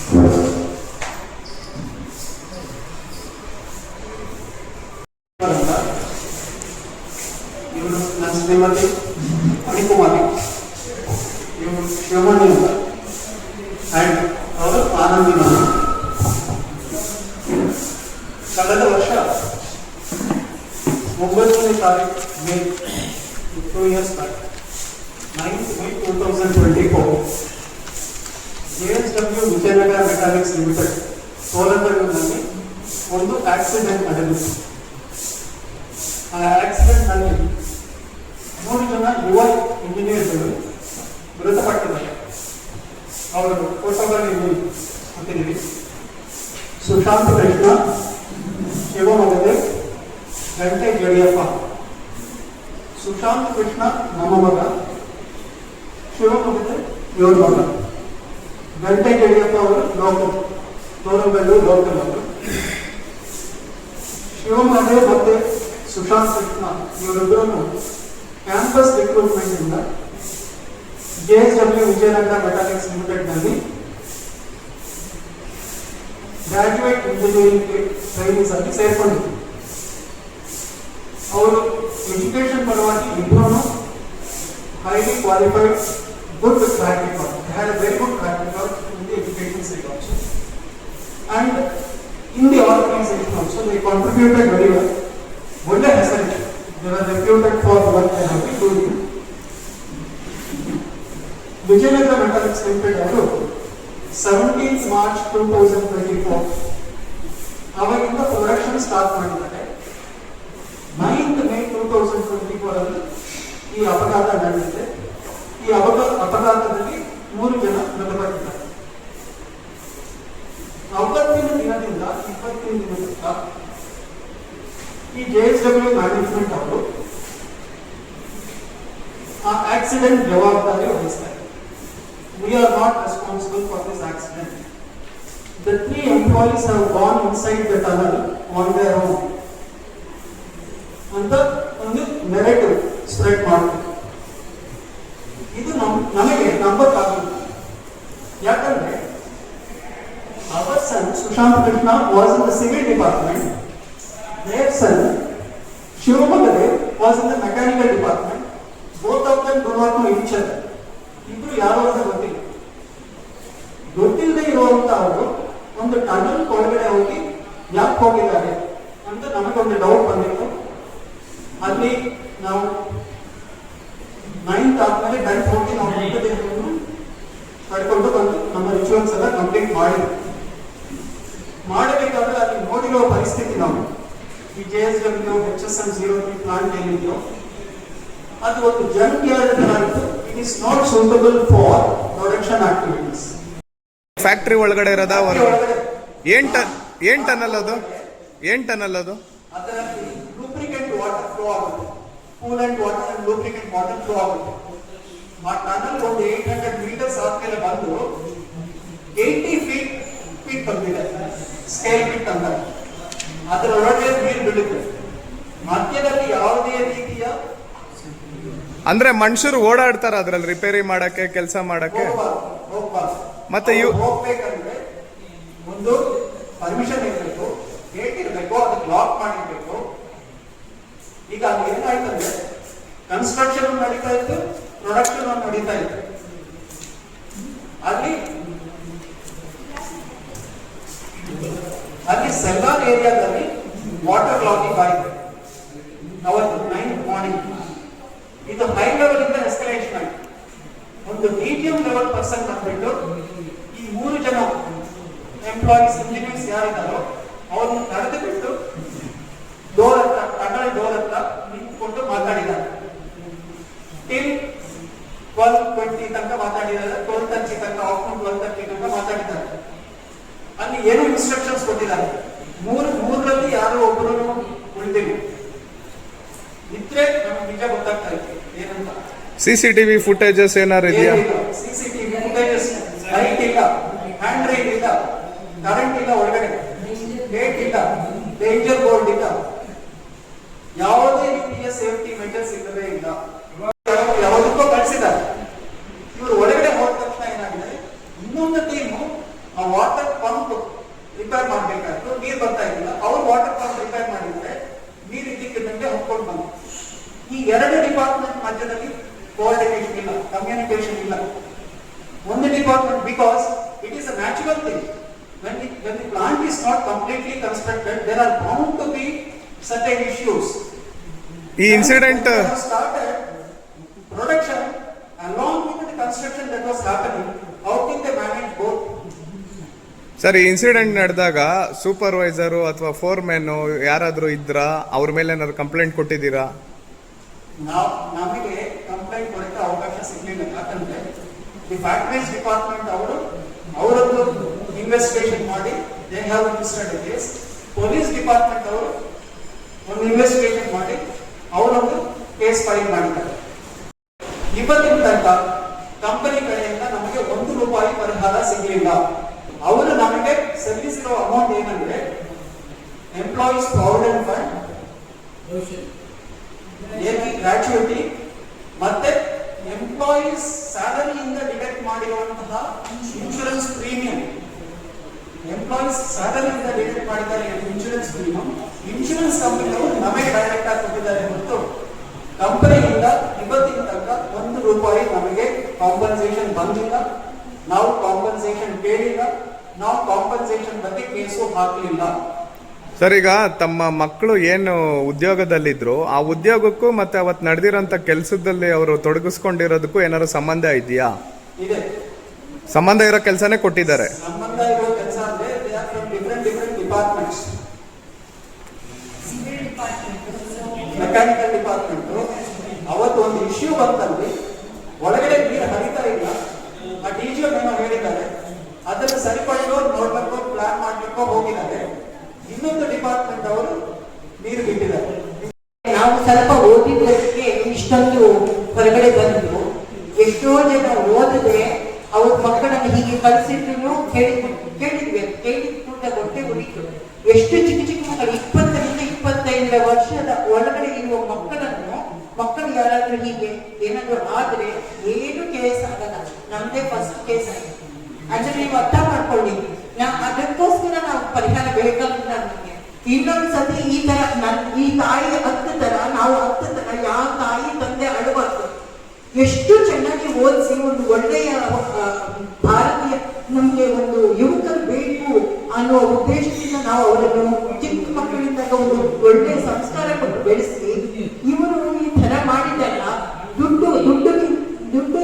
ಇವರು ನನ್ನ ಶ್ರೀಮತಿ ಅನಿಕುಮಾರಿ, ಇವರು ಶಿವಮಣಿ ಅಂತ, ಆ್ಯಂಡ್ ಅವರು ಆನಂದಿ ನಾನು. ಕಳೆದ ವರ್ಷ 9ನೇ ತಾರೀಕು May 2 years back 9th May 2024 JSW Vijayanagar metallics limited ಸೋಲಂಗನಲ್ಲಿ ಒಂದು ಆಕ್ಸಿಡೆಂಟ್ ನಡೆದಿತ್ತು. ಆ ಆಕ್ಸಿಡೆಂಟ್ ನಲ್ಲಿ 3 ಜನ ಯುವ ಇಂಜಿನಿಯರ್ಗಳು ಮೃತಪಟ್ಟಿದ್ದಾರೆ. ಅವರು ಫೋಟೋಗಳಲ್ಲಿ ಹಾಕಿದ್ದೀವಿ. ಸುಶಾಂತ್ ಕೃಷ್ಣ, ಶಿವಮೊಗ್ಗದ ಗಂಟೆ ಯಡಿಯಪ್ಪ. ಸುಶಾಂತ್ ಕೃಷ್ಣ ನಮ್ಮ ಮಗ, ಶಿವಮೊಗ್ಗದ ಇವರ ಮಗ. ಗಂಟೆ ಯಡಿಯಪ್ಪ ಅವರು ಲೋಕಲ್, ತೋರಬೆಲ್ಲೂರು ಲೋಕಲ್ ಅವರು. ಶಿವಮೊಗ್ಗ ಮತ್ತೆ ಸುಶಾಂತ್ ಕೃಷ್ಣ ಇವರಿಬ್ಬರನ್ನು ಕ್ಯಾಂಪಸ್ ರಿಕ್ರೂಟ್ಮೆಂಟ್ ಇಂದ JSW ವಿಜಯನಗರ ಮೆಟಾಲಿಕ್ಸ್ ಲಿಮಿಟೆಡ್ ನಲ್ಲಿ ಗ್ರಾಜುಯೇಟ್ ಇಂಜಿನಿಯರಿಂಗ್ ಟ್ರೈನಿಂಗ್ಸ್ ಅಲ್ಲಿ ಸೇರ್ಕೊಂಡಿದ್ರು. ಅವರು ಎಜುಕೇಶನ್ ಪರವಾಗಿ ಇಬ್ಬರೂ highly qualified, good track record. They had a very good track record in the education side also. And in the organization also, they contributed very well. ಒಳ್ಳೆ ಹೆಸರಿದೆ. They were reputed for what they have been doing. Vijayanagara metallics limited ಅವರು 17th March 2024 ಅವಾಗಿಂದ production start ಮಾಡಿದ್ದಾರೆ. 9th May 2024 ಅಲ್ಲಿ ಈ ಅಪಘಾತ ನಡೆದಿದೆ. ಈ ಅಪಘಾತದಲ್ಲಿ 3 ಜನ ಮೃತಪಟ್ಟಿದ್ದಾರೆ. ಅವತ್ತಿನ ದಿನದಿಂದ 20 ದಿನದಿಂದ ಈ JSW ಮ್ಯಾನೇಜ್ಮೆಂಟ್ ಅವರು ಆ ಆಕ್ಸಿಡೆಂಟ್ ಜವಾಬ್ದಾರಿ ವಹಿಸ್ತಾರೆ. We are not responsible for this accident. The 3 employees have gone inside the tunnel on their own. ಅಂತ ಒಂದು ನೆರೆಟಿವ್ ಸ್ಪ್ರೆಡ್ ಮಾಡ್ತಾರೆ. ಇದು ನಮಗೆ ನಂಬಕ್ಕಾಗಲ್ಲ. ಯಾಕಂದ್ರೆ our son Sushant Krishna was in the civil department. Their son Shivamogga was in the mechanical department. Both of them do not know each other. ಇಬ್ರು ಯಾರು ಅಂತ ಗೊತ್ತಿಲ್ಲದೆ ಇರುವಂತ ಅವರು ಒಂದು ಟನಲ್ ಒಳಗಡೆ ಹೋಗಿ ಯಾಕೆ ಹೋಗಿದ್ದಾರೆ ಅಂತ ನಮಗೊಂದು ಡೌಟ್ ಬಂದಿತ್ತು. ಅಲ್ಲಿ ನಾವು 9th ಆದ್ಮೇಲೆ ಬ್ಯಾಂಕ್ ಹೋಗಿ ನಾವು ಮೃತದೇಹವನ್ನು ಪಡ್ಕೊಂಡು ಬಂದು ನಮ್ಮ ರಿಚುವಲ್ಸ್ ಎಲ್ಲ ಕಂಪ್ಲೀಟ್ ಮಾಡಬೇಕಾದ್ರೆ ಅಲ್ಲಿ ನೋಡಿರೋ ಪರಿಸ್ಥಿತಿ ನಾವು ಈ JSW HSM-03 ಪ್ಲಾಂಟ್ ಏನಿದೆಯೋ ಅದು ಒಂದು ಜಂಕ್ ಯಾರ್ಡ್ ಆಗಿತ್ತು. It is not suitable for production activities. Factory ಒಳಗಡೆ ಇರೋದ ಏನ್ ಟನಲ್ ಅದು ಅದರಲ್ಲಿ ಲೂಬ್ರಿಕೆಂಟ್ ವಾಟರ್ ಫ್ಲೋ ಆಗುತ್ತೆ. Coolant water and lubricant water flow ಆಗುತ್ತೆ. ಆ ಟನಲ್ ಒಂದು 800 ಮೀಟರ್ಸ್ ಆದ್ಮೇಲೆ ಬಂದು 80 ಫೀಟ್ ಬಂದಿದೆ. ಸ್ಕೇಲ್ ಫೀಟ್ ಅಂತ ಅದರೊಳಗೆ ನೀರು ಬೀಳುತ್ತೆ. ಮಧ್ಯದಲ್ಲಿ ಯಾವುದೇ ರೀತಿಯ ಅಂದ್ರೆ ಮನುಷ್ಯರು ಓಡಾಡ್ತಾರ ಅದ್ರಲ್ಲಿ ರಿಪೇರಿ ಮಾಡಕ್ಕೆ, ಕೆಲಸ ಮಾಡಕ್ಕೆ. ಮತ್ತೆ ಹೋಗ್ಬೇಕಂದ್ರೆ ಒಂದು ಪರ್ಮಿಷನ್ ಇರಬೇಕು, ಗೇಟ್ ಇರಬೇಕು, ಅದಕ್ಕೆ ಲಾಕ್ ಮಾಡಿರ್ಬೇಕು. ಈಗ ಅದು ಏನಾಯ್ತಂದ್ರೆ ಕನ್ಸ್ಟ್ರಕ್ಷನ್ ನಡೀತಾ ಇತ್ತು, ಪ್ರೊಡಕ್ಷನ್ ನಡೀತಾ ಇತ್ತು. ಅಲ್ಲಿ ಸೆಲ್ಲಾರ್ ಏರಿಯಾದಲ್ಲಿ ವಾಟರ್ ಲಾಕಿಂಗ್ ಆಯಿತು ಅವತ್ತು 9th ಮಾರ್ನಿಂಗ್. ಇದು ಹೈ ಲೆವೆಲ್ ಇಂದ ಎಸ್ಕಲೇಷನ್ ಆಯಿತು. ಒಂದು ಮೀಡಿಯಂ ಲೆವೆಲ್ ಪರ್ಸನ್ ಬಂದ್ಬಿಟ್ಟು ಈ 3 ಜನ ಎಂಪ್ಲಾಯೀಸ್ ಇಂಜಿನಿಯರ್ಸ್ ಯಾರಿದ್ದಾರೋ ಅವ್ರನ್ನ ಕರೆದು ಬಿಟ್ಟು ಡೋರ್ ಹತ್ರ ನಿಂತ್ಕೊಂಡು ಮಾತಾಡಿದ್ದಾರೆ. ಟಿಲ್ 12:20 ತನಕ ಮಾತಾಡಿದ್ದಾರೆ. 12:30 ತನಕ, ಆಫ್ಟರ್ನೂನ್ 12:30 ತನಕ ಮಾತಾಡಿದ್ದಾರೆ. ಅಲ್ಲಿ ಏನು ಇನ್ಸ್ಟ್ರಕ್ಷನ್ಸ್ ಕೊಟ್ಟಿದ್ದಾರೆ. ಮೂರರಲ್ಲಿ ಯಾರೋ ಒಬ್ಬರು ಉಳಿದಿಲ್ಲ. ಇದ್ರೆ ನಮ್ಗೆ ನಿಜ ಗೊತ್ತಾಗ್ತಾ ಇತ್ತು ಏನಂತ. CCTV ಫುಟೇಜಸ್ ಏನಾರು ಇದೆಯಾ? CCTV ಫುಟೇಜಸ್, ಲೈಟ್ ಇಲ್ಲ, ಹ್ಯಾಂಡ್ ರೈಲ್ ಇಲ್ಲ, ಕರೆಂಟ್ ಇಲ್ಲ, ಒಳಗಡೆ ಗೇಟ್ ಇಲ್ಲ, ಡೇಂಜರ್ ಬೋರ್ಡ್ ಇಲ್ಲ, ಯಾವುದೇ ರೀತಿಯ ಸೇಫ್ಟಿ ಮೆಜರ್ಸ್ ಇಲ್ಲವೇ ಇಲ್ಲ. ಯಾವುದಕ್ಕೋ ಕಳಿಸಿದ್ದಾರೆ. ಇವರು ಒಳಗಡೆ ಹೋದ ತಕ್ಷಣ ಏನಾಗಿದೆ, ಇನ್ನೊಂದು ಟೀಮು ಆ ವಾಟರ್ ಪಂಪ್ ರಿಪೇರ್ ಮಾಡಬೇಕಾಯ್ತು, ನೀರು ಬರ್ತಾ ಇದ್ದಿಲ್ಲ. ಅವ್ರು ವಾಟರ್ ಪಂಪ್ ರಿಪೇರ್ ಮಾಡಿದ್ರೆ ನೀರು ಇದ್ದಕ್ಕಿದ್ದಂಗೆ ಹೊತ್ಕೊಂಡು ಬಂತು. ಈ ಎರಡು ಡಿಪಾರ್ಟ್ಮೆಂಟ್ ಮಧ್ಯದಲ್ಲಿ ಕೋಆರ್ಡಿನೇಷನ್ ಇಲ್ಲ, ಕಮ್ಯುನಿಕೇಶನ್ ಇಲ್ಲ. ಒಂದು department, because it is a natural thing. when the plant is not completely constructed, there are bound to be certain issues. ಈ incident And when they have started production along with the construction that was happening, how can they manage both? Sir, ಈ incident ನಡೆದಾಗ supervisor ಅಥವಾ foremen ಯಾರಾದ್ರೂ ಇದ್ರಾ? ಅವ್ರ ಮೇಲೆ ಏನಾದ್ರು complaint ಕೊಟ್ಟಿದ್ದೀರಾ? ನಮಗೆ ಕಂಪ್ಲೇಂಟ್ ಕೊಡಕ್ಕೆ ಅವಕಾಶ ಸಿಗಲಿಲ್ಲ. ಯಾಕಂದ್ರೆ ದಿ ಫ್ಯಾಕ್ಟರೀಸ್ ಡಿಪಾರ್ಟ್ಮೆಂಟ್ ಅವರದ್ದು ಇನ್ವೆಸ್ಟಿಗೇಷನ್ ಮಾಡಿ they have registered A case. Police department ಅವರು ಒಂದು ಇನ್ವೆಸ್ಟಿಗೇಷನ್ ಮಾಡಿ ಅವರೊಂದು ಕೇಸ್ ಫೈಲ್ ಮಾಡಿದ್ದಾರೆ. ಇವತ್ತಿನ ತನಕ ಕಂಪನಿ ಕಡೆಯಿಂದ ನಮಗೆ ₹1 ಪರಿಹಾರ ಸಿಗಲಿಲ್ಲ. ಅವರು ನಮಗೆ ಸಲ್ಲಿಸಿರುವ ಅಮೌಂಟ್ ಏನಂದ್ರೆ ಎಂಪ್ಲಾಯೀಸ್ ಪ್ರಾವಿಡೆಂಟ್ ಫಂಡ್, ಗ್ರಾಚ್ಯುಯಿಟಿ ಮತ್ತೆ ಎಂಪ್ಲಾಯೀಸ್ ಸ್ಯಾಲರಿಯಿಂದ ಡಿಡಕ್ಟ್ ಮಾಡಿರುವಂತಹ ಇನ್ಶೂರೆನ್ಸ್ ಪ್ರೀಮಿಯಂ. ಎಂಪ್ಲಾಯೀಸ್ ಸ್ಯಾಲರಿಯಿಂದ ಡಿಡಕ್ಟ್ ಮಾಡಿದ್ದಾರೆ ಇನ್ಶೂರೆನ್ಸ್ ಪ್ರೀಮಿಯಂ. ಇನ್ಶೂರೆನ್ಸ್ ಕಂಪನಿಯವರು ನಮಗೆ ಡೈರೆಕ್ಟ್ ಆಗಿ ಕೊಟ್ಟಿದ್ದಾರೆ ಮತ್ತು ಕಂಪನಿಯಿಂದ ಇವತ್ತಿನ ತನಕ ₹1 ನಮಗೆ ಕಾಂಪನ್ಸೇಷನ್ ಬಂದಿಲ್ಲ. ನಾವು ಕಾಂಪನ್ಸೇಷನ್ ಕೇಳಿಲ್ಲ, ನಾವು ಕಾಂಪನ್ಸೇಷನ್ ಬಗ್ಗೆ ಕೇಸು ಹಾಕಲಿಲ್ಲ. ಸರ್, ಈಗ ತಮ್ಮ ಮಕ್ಕಳು ಏನು ಉದ್ಯೋಗದಲ್ಲಿದ್ರು ಆ ಉದ್ಯೋಗಕ್ಕೂ ಮತ್ತೆ ಅವತ್ತು ನಡೆದಿರೋಂಥ ಕೆಲಸದಲ್ಲಿ ಅವರು ತೊಡಗಿಸ್ಕೊಂಡಿರೋದಕ್ಕೂ ಏನಾದ್ರು ಸಂಬಂಧ ಇದೆಯಾ? ಇದೆ, ಸಂಬಂಧ ಇರೋ ಕೆಲಸನೇ ಕೊಟ್ಟಿದ್ದಾರೆ. ಸಂಬಂಧ ಇರೋ ಕೆಲಸ ಅಂದ್ರೆ they are from different departments. Mechanical department ಅವತ್ತು ಒಂದು ಇಶ್ಯೂ ಬಂತಲ್ಲಿ, ಒಳಗಡೆ ನೀರು ಹರಿತಾ ಇಲ್ಲ. ಆ ಡಿಜಿಒ ಏನೋ ಹೇಳಿದ್ದಾರೆ, ಅದನ್ನು ಸರಿಪಡಿಸೋ ನೋಡ್ಬೇಕು, ಪ್ಲಾನ್ ಮಾಡ್ಲಿಕ್ಕೋ ಹೋಗಿದ್ದಾರೆ. ಇನ್ನೊಂದು ಡಿಪಾರ್ಟ್ಮೆಂಟ್ ಅವರು ನೀರು ಬಿಟ್ಟಿದ್ದಾರೆ. ನಾವು ಸ್ವಲ್ಪ ಓದಿದ್ದಕ್ಕೆ ಇಷ್ಟೊಂದು ಹೊರಗಡೆ ಬಂದ್ರು. ಎಷ್ಟೋ ಜನ ಓದಿದ್ರೆ ಅವ್ರ ಮಕ್ಕಳನ್ನು ಹೀಗೆ ಕಳಿಸಿದ್ರು ಕೇಳಿದ್ವಿ, ಕೂಡ ಹೊಟ್ಟೆ ಉಳಿತು. ಎಷ್ಟು ಚಿಕ್ಕ ಮಕ್ಕಳು 20ರಿಂದ 25 ವರ್ಷದ ಒಳಗಡೆ ಇರುವ ಮಕ್ಕಳು ಯಾರಾದ್ರೂ ಹೀಗೆ ಏನಾದ್ರು ಆದ್ರೆ ಏನು ಕೇಸ್ ಆಗಲ್ಲ. ನಮ್ದೇ ಫಸ್ಟ್ ಕೇಸ್ ಆಗಿದೆ. ಅಂದ್ರೆ ನೀವು ಅರ್ಥ ಮಾಡ್ಕೊಳ್ಳಿ, ಅದಕ್ಕೋಸ್ಕರ ನಾವು ಪರಿಹಾರ ಬೇಕಾಗಿಲ್ಲ. ನಮಗೆ ಇನ್ನೊಂದು ಸತಿ ಈ ತರ ಈ ತಾಯಿ 10 ತರ ನಾವು 10 ತರ ಯಾವ ತಾಯಿ ತಂದೆ ಅಳಬಾರ್ದು. ಎಷ್ಟು ಚೆನ್ನಾಗಿ ಓದಿಸಿ ಒಂದು ಒಳ್ಳೆಯ ಭಾರತೀಯ ನಮ್ಗೆ ಒಂದು ಯುವಕರು ಬೇಕು ಅನ್ನೋ ಉದ್ದೇಶದಿಂದ ನಾವು ಅವರನ್ನು ಚಿಕ್ಕ ಮಕ್ಕಳಿಂದ ಒಂದು ಒಳ್ಳೆಯ ಸಂಸ್ಕಾರ ಕೊಟ್ಟು ಬೆಳೆಸಿ, ಇವರು ಈ ತರ ಮಾಡಿದಾಗ ದುಡ್ಡು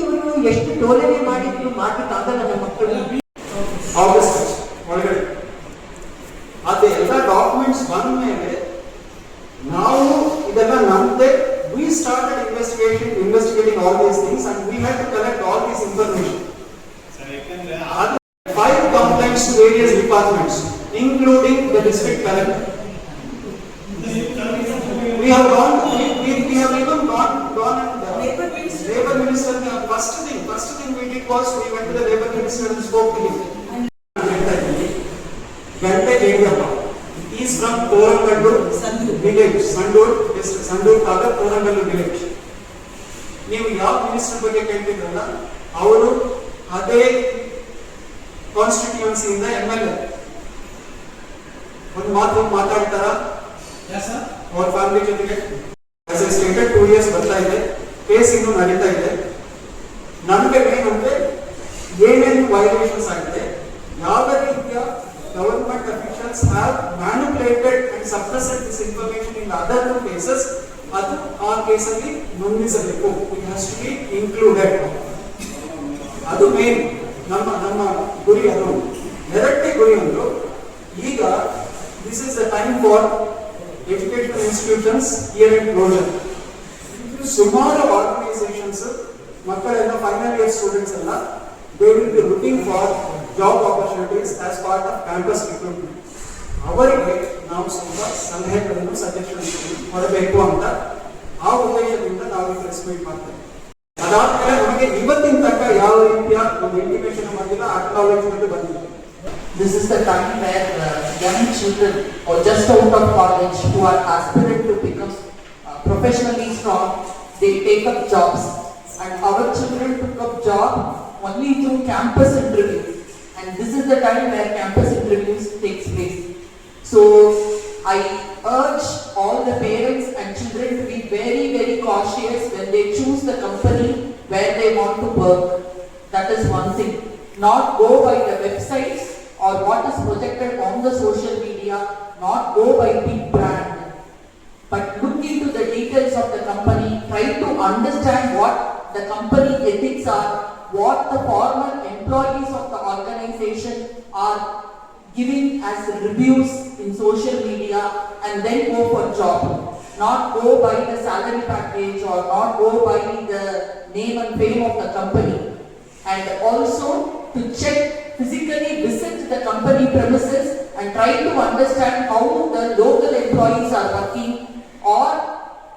ಇವರು ಎಷ್ಟು ಟೋಲನೆ ಮಾಡಿದ್ರು ಮಾಡ್ಲಿಕ್ಕಾಗಲ್ಲ ನಮ್ಮ ಮಕ್ಕಳು. ಆಗಸ್ಟ್ ಒಳಗಡೆ ಅದೆಲ್ಲ ಡಾಕ್ಯುಮೆಂಟ್ಸ್ ಬಂದ ಮೇಲೆ ನಾವು ಇದೆಲ್ಲ ನಮ್ದೇ we started investigating all these things and we had to collect all this information. 5 complaints to various departments including the district collector. We have even gone and labor minister. The first thing we did was we went to the labor minister and spoke to him. He is from Korangallu village, Sandur Taga, Korangallu village. ನೀವು ಯಾವ minister ಬಗ್ಗೆ ಕೇಳ್ತಿದ್ರಲ್ಲ, ಅವರು ಅದೇ ಕಾನ್ಸ್ಟಿಟ್ಯೂನ್ಸಿಯಿಂದ MLA. ಒಂದು ಮಾತು ಮಾತಾಡ್ತಾರ ಅವ್ರ family ಜೊತೆಗೆ. ಆಸ್ ಐ ಸ್ಟೇಟೆಡ್ 2 years ಬರ್ತಾ ಇದೆ, ಕೇಸ್ ಇನ್ನೂ ನಡೀತಾ ಇದೆ. ನಮಗೆ ಏನಂದ್ರೆ ಏನೇನು ವೈಲೇಷನ್ಸ್ ಆಗಿದೆ, ಯಾವ ರೀತಿಯ government officials have manipulated and suppressed this information in other cases, ಅದು ಆ ಕೇಸಲ್ಲಿ ನೋಂದಿಸಬೇಕು. It has to be included. ಅದು ಮೇನ್ ನಮ್ಮ ಗುರಿ. ಅದು ಎರಡನೇ ಗುರಿ ಒಂದು, ಈಗ this is the time for educational institutions year end closure. ಸುಮಾರು ಆರ್ಗನೈಸೇಷನ್ಸ್ ಮಕ್ಕಳೆಲ್ಲ ಫೈನಲ್ ಇಯರ್ ಸ್ಟೂಡೆಂಟ್ಸ್ ಎಲ್ಲ they will be looking for job opportunities as part of campus recruitment. ಅವರಿಗೆ ನಾವು ಸ್ವಲ್ಪ ಸಲಹೆಗಳನ್ನು ಸಜೆಷನ್ಸ್ ಕೊಡಬೇಕು ಅಂತ ಆ ಉದ್ದೇಶದಿಂದ ನಾವು ಪ್ರೆಸ್ ಮೀಟ್ ಮಾಡ್ತೇವೆ. ಅದಾದ್ಮೇಲೆ ನಮಗೆ ಇವತ್ತಿನ ತನಕ ಯಾವ ರೀತಿಯ ಒಂದು ಇಂಟಿಮೇಷನ್ ಬಂದಿಲ್ಲ, ಅಕ್ನಾಲೆಜ್ಮೆಂಟ್ ಬಂದಿಲ್ಲ. This is the time where young children or just out of college who are aspirant to become professionally strong, they take up jobs, and our children took up job only through campus interview. and this is the time where campus interviews takes place. So I urge all the parents and children to be very, very cautious when they choose the company where they want to work. That is one thing. Not go by the websites or what is projected on the social media, not go by big brand. But look into the details of the company, try to understand what the company ethics are, what the former employees of the organization are giving as reviews in social media, and then go for job. Not go by the salary package or not go by the name and fame of the company. And also to check, physically visit the company premises and try to understand how the local employees are working, or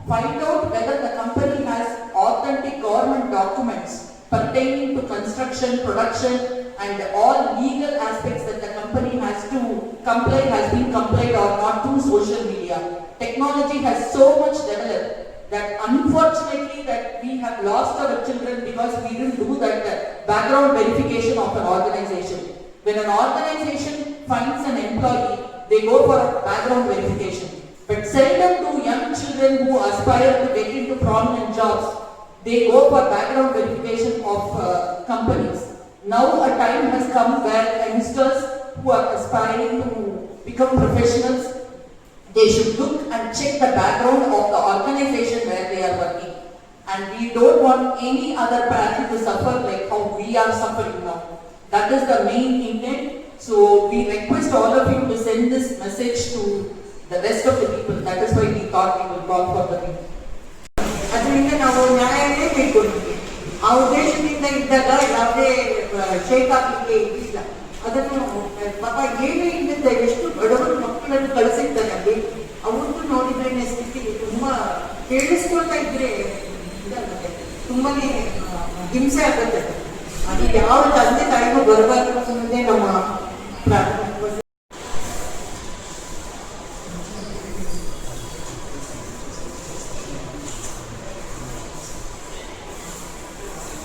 find out whether the company has authentic government documents pertaining to construction, production, and all legal aspects that the company has to comply, has been complied or not through social media. Technology has so much developed that unfortunately that we have lost our children because we didn't do that background verification of an organization. When an organization finds an employee, they go for a background verification. But seldom do young children who aspire to get into prominent jobs, they go for background verification of companies. Now a time has come where youngsters who are aspiring to become professionals, they should look and check the background of the organization where they are working. And we don't want any other parent to suffer like how we are suffering now. That is the main intent. So we request all of you to send this message to the rest of the people. That is why we thought we will call for the meeting. ಅದರಿಂದ ನಾವು ನ್ಯಾಯನೇ ಬೇಡ್ಕೊಂಡಿದ್ವಿ. ಆ ಉದ್ದೇಶದಿಂದ ಇದ್ದಾಗ ಯಾವುದೇ shake ಹಾಕಲಿಕ್ಕೆ ಇದಿಲ್ಲ. ಅದನ್ನು ಪಾಪ ಏನು ಇಲ್ಲದೆ ಎಷ್ಟು ಬಡವರು ಮಕ್ಕಳನ್ನು ಕಳಿಸಿರ್ತಾರೆ ಅಲ್ಲಿ, ಅವ್ರದ್ದು ನೋಡಿದ್ರೆ ಸ್ಥಿತಿ ತುಂಬಾ ಕೇಳಿಸ್ಕೊಳ್ತಾ ಇದ್ರೆ ಇದಾಗುತ್ತೆ, ತುಂಬಾನೇ ಹಿಂಸೆ ಆಗುತ್ತೆ. ಅದು ಯಾವ ತಂದೆ ತಾಯಿಗೂ ಬರಬಾರ್ದು